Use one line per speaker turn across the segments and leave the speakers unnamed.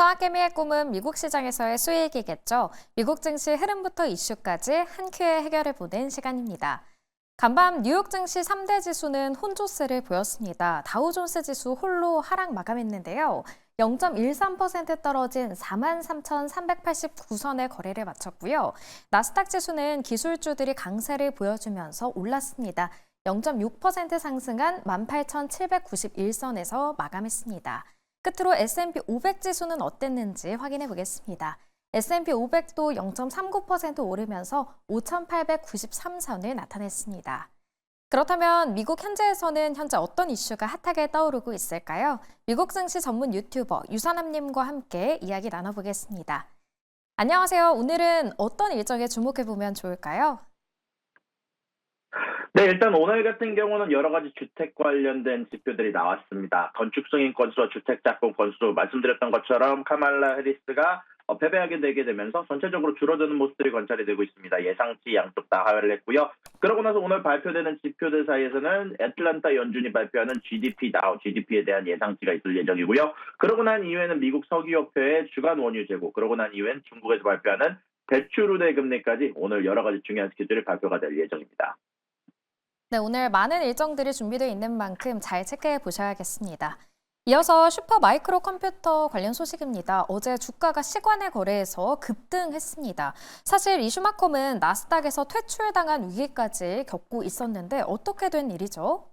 서학개미의 꿈은 미국 시장에서의 수익이겠죠. 미국 증시 흐름부터 이슈까지 한 큐에 해결해 보는 시간입니다. 간밤 뉴욕 증시 3대 지수는 혼조세를 보였습니다. 다우존스 지수 홀로 하락 마감했는데요. 0.13% 떨어진 43,389선의 거래를 마쳤고요. 나스닥 지수는 기술주들이 강세를 보여주면서 올랐습니다. 0.6% 상승한 18,791선에서 마감했습니다. 끝으로 S&P 500 지수는 어땠는지 확인해 보겠습니다. S&P 500도 0.39% 오르면서 5,893선을 나타냈습니다. 그렇다면 미국 현지에서는 현재 어떤 이슈가 핫하게 떠오르고 있을까요? 미국 증시 전문 유튜버 유산남님과 함께 이야기 나눠보겠습니다. 안녕하세요. 오늘은 어떤 일정에 주목해보면 좋을까요?
네, 일단 오늘 같은 경우는 여러 가지 주택 관련된 지표들이 나왔습니다. 건축승인 건수와 주택 착공 건수 말씀드렸던 것처럼 카말라 해리스가 패배하게 되게 되면서 전체적으로 줄어드는 모습들이 관찰이 되고 있습니다. 예상치 양쪽 다 하회를 했고요. 그러고 나서 오늘 발표되는 지표들 사이에서는 애틀란타 연준이 발표하는 GDP에 대한 예상치가 있을 예정이고요. 그러고 난 이후에는 미국 석유협회의 주간 원유 재고, 그러고 난 이후엔 중국에서 발표하는 대출 우대 금리까지 오늘 여러 가지 중요한 스케줄이 발표가 될 예정입니다.
네, 오늘 많은 일정들이 준비되어 있는 만큼 잘 체크해 보셔야겠습니다. 이어서 슈퍼 마이크로 컴퓨터 관련 소식입니다. 어제 주가가 시간의 거래에서 급등했습니다. 사실 이슈마컴은 나스닥에서 퇴출당한 위기까지 겪고 있었는데 어떻게 된 일이죠?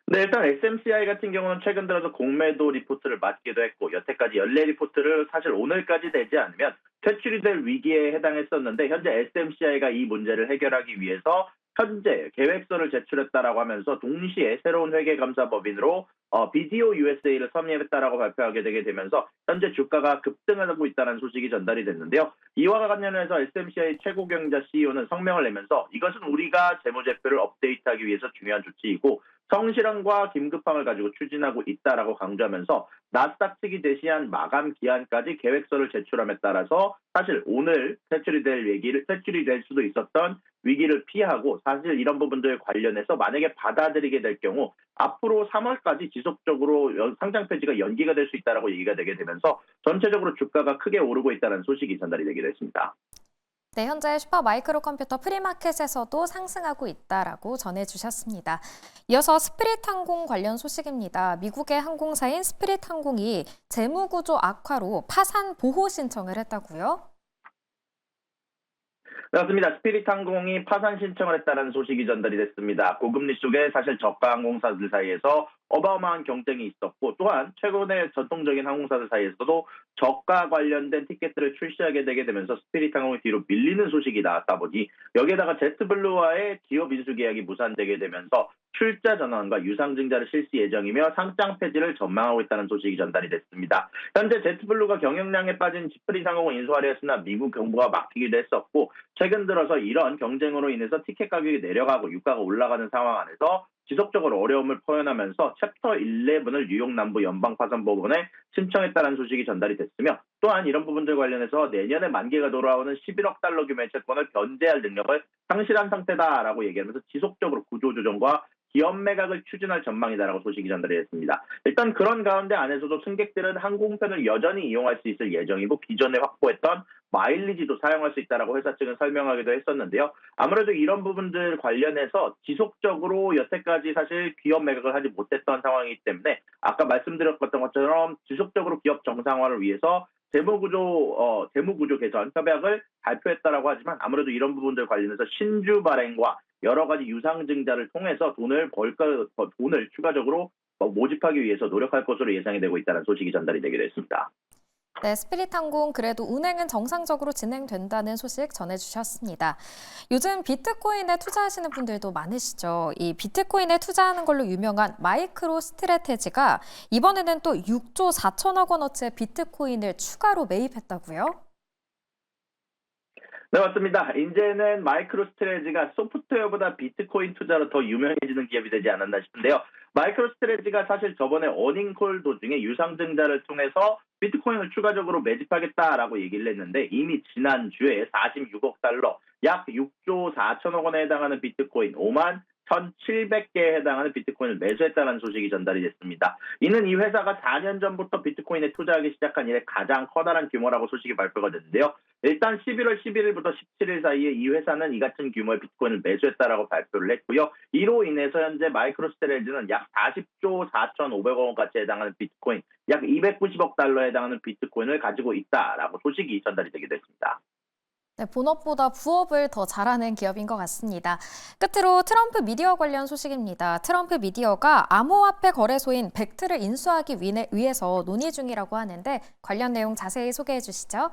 네, 일단 SMCI 같은 경우는 최근 들어서 공매도 리포트를 맞기도 했고, 여태까지 연례 리포트를 사실 오늘까지 되지 않으면 퇴출이 될 위기에 해당했었는데, 현재 SMCI가 이 문제를 해결하기 위해서 현재 계획서를 제출했다라고 하면서 동시에 새로운 회계감사법인으로 BDO USA를 섭렵했다라고 발표하게 되게 되면서 현재 주가가 급등하고 있다는 소식이 전달이 됐는데요. 이와 관련해서 SMCI 최고 경영자 CEO는 성명을 내면서 이것은 우리가 재무제표를 업데이트하기 위해서 중요한 조치이고 성실함과 긴급함을 가지고 추진하고 있다라고 강조하면서 나스닥 측이 제시한 마감 기한까지 계획서를 제출함에 따라서 사실 오늘 퇴출이 될 수도 있었던 위기를 피하고 사실 이런 부분들 관련해서 만약에 받아들이게 될 경우 앞으로 3월까지 지속적으로 상장 폐지가 연기가 될 수 있다라고 얘기가 되게 되면서 전체적으로 주가가 크게 오르고 있다는 소식이 전달이 되기도 했습니다.
네, 현재 슈퍼 마이크로 컴퓨터 프리마켓에서도 상승하고 있다라고 전해주셨습니다. 이어서 스피릿 항공 관련 소식입니다. 미국의 항공사인 스피릿 항공이 재무구조 악화로 파산 보호 신청을 했다고요?
그렇습니다. 스피릿 항공이 파산 신청을 했다는 소식이 전달이 됐습니다. 고금리 속에 사실 저가 항공사들 사이에서 어마어마한 경쟁이 있었고 또한 최근에 전통적인 항공사들 사이에서도 저가 관련된 티켓들을 출시하게 되게 되면서 스피릿 항공이 뒤로 밀리는 소식이 나왔다 보니 여기에다가 제트블루와의 기업 인수 계약이 무산되게 되면서 출자 전환과 유상증자를 실시 예정이며 상장 폐지를 전망하고 있다는 소식이 전달이 됐습니다. 현재 제트블루가 경영량에 빠진 스피릿 항공을 인수하려 했으나 미국 정부가 막히기도 했었고 최근 들어서 이런 경쟁으로 인해서 티켓 가격이 내려가고 유가가 올라가는 상황 안에서 지속적으로 어려움을 표현하면서 챕터 11을 뉴욕 남부 연방파산법원에 신청했다는 소식이 전달이 됐으며 또한 이런 부분들 관련해서 내년에 만기가 돌아오는 11억 달러 규모의 채권을 변제할 능력을 상실한 상태다라고 얘기하면서 지속적으로 구조조정과 기업 매각을 추진할 전망이다라고 소식이 전달이 됐습니다. 일단 그런 가운데 안에서도 승객들은 항공편을 여전히 이용할 수 있을 예정이고 기존에 확보했던 마일리지도 사용할 수 있다라고 회사 측은 설명하기도 했었는데요. 아무래도 이런 부분들 관련해서 지속적으로 여태까지 사실 기업 매각을 하지 못했던 상황이기 때문에 아까 말씀드렸던 것처럼 지속적으로 기업 정상화를 위해서 재무구조 개선 협약을 발표했다라고 하지만 아무래도 이런 부분들 관련해서 신주 발행과 여러 가지 유상증자를 통해서 돈을 추가적으로 모집하기 위해서 노력할 것으로 예상이 되고 있다는 소식이 전달이 되기도 했습니다.
네, 스피릿 항공 그래도 운행은 정상적으로 진행된다는 소식 전해주셨습니다. 요즘 비트코인에 투자하시는 분들도 많으시죠. 이 비트코인에 투자하는 걸로 유명한 마이크로 스트래테지가 이번에는 또 6조 4천억 원어치의 비트코인을 추가로 매입했다고요?
네, 맞습니다. 이제는 마이크로 스트레지가 소프트웨어보다 비트코인 투자로 더 유명해지는 기업이 되지 않았나 싶은데요. 마이크로 스트레지가 사실 저번에 어닝콜 도중에 유상증자를 통해서 비트코인을 추가적으로 매집하겠다라고 얘기를 했는데 이미 지난주에 46억 달러, 약 6조 4천억 원에 해당하는 비트코인 5만 1,700개에 해당하는 비트코인을 매수했다는 소식이 전달이 됐습니다. 이는 이 회사가 4년 전부터 비트코인에 투자하기 시작한 이래 가장 커다란 규모라고 소식이 발표가 됐는데요. 일단 11월 11일부터 17일 사이에 이 회사는 이 같은 규모의 비트코인을 매수했다라고 발표를 했고요. 이로 인해서 현재 마이크로스트레이트는 약 40조 4,500억 원가치에 해당하는 비트코인, 약 290억 달러에 해당하는 비트코인을 가지고 있다라고 소식이 전달이 되게 됐습니다.
네, 본업보다 부업을 더 잘하는 기업인 것 같습니다. 끝으로 트럼프 미디어 관련 소식입니다. 트럼프 미디어가 암호화폐 거래소인 벡트를 인수하기 위해서 논의 중이라고 하는데 관련 내용 자세히 소개해 주시죠.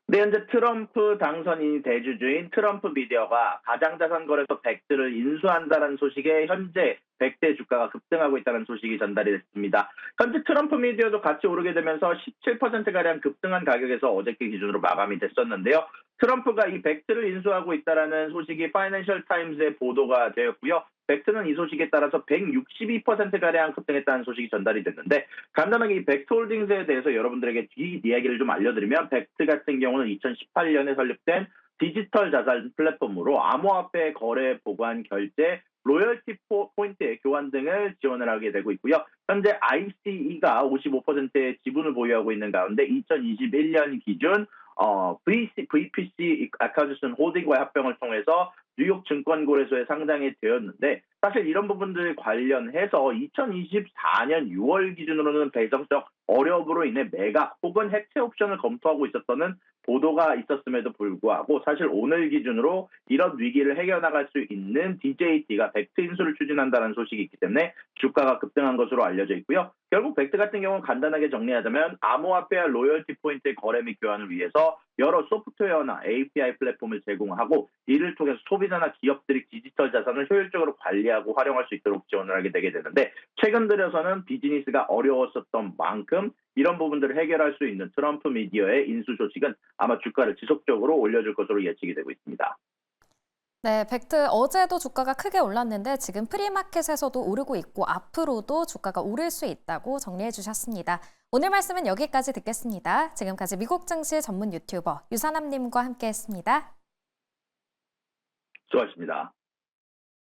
네, 현재 트럼프 당선인이 대주주인 트럼프 미디어가 가상자산 거래소 벡트를 인수한다는 소식에 현재 벡트의 주가가 급등하고 있다는 소식이 전달이 됐습니다. 현재 트럼프 미디어도 같이 오르게 되면서 17%가량 급등한 가격에서 어저께 기준으로 마감이 됐었는데요. 트럼프가 이 벡트를 인수하고 있다는 소식이 파이낸셜 타임즈에 보도가 되었고요. 벡트는 이 소식에 따라서 162%가량 급등했다는 소식이 전달이 됐는데 간단하게 이 벡트 홀딩스에 대해서 여러분들에게 뒤 이야기를 좀 알려드리면 벡트 같은 경우는 2018년에 설립된 디지털 자산 플랫폼으로 암호화폐 거래, 보관, 결제, 로열티 포인트의 교환 등을 지원을 하게 되고 있고요. 현재 ICE가 55%의 지분을 보유하고 있는 가운데 2021년 기준 VPC 아카주슨 홀딩과의 합병을 통해서 뉴욕 증권거래소에 상장이 되었는데 사실 이런 부분들 관련해서 2024년 6월 기준으로는 배정적 어려움으로 인해 매각 혹은 해체 옵션을 검토하고 있었다는 보도가 있었음에도 불구하고 사실 오늘 기준으로 이런 위기를 해결나갈 수 있는 DJT가 벡트 인수를 추진한다는 소식이 있기 때문에 주가가 급등한 것으로 알려져 있고요. 결국 벡트 같은 경우는 간단하게 정리하자면 암호화폐와 로열티 포인트의 거래 및 교환을 위해서 여러 소프트웨어나 API 플랫폼을 제공하고 이를 통해서 소비자나 기업들이 디지털 자산을 효율적으로 관리하고 활용할 수 있도록 지원을 하게 되게 되는데 최근 들어서는 비즈니스가 어려웠었던 만큼 이런 부분들을 해결할 수 있는 트럼프 미디어의 인수 조직은 아마 주가를 지속적으로 올려줄 것으로 예측이 되고 있습니다.
네, 벡트 어제도 주가가 크게 올랐는데 지금 프리마켓에서도 오르고 있고 앞으로도 주가가 오를 수 있다고 정리해 주셨습니다. 오늘 말씀은 여기까지 듣겠습니다. 지금까지 미국 증시 전문 유튜버 유산남님과 함께했습니다.
수고하셨습니다.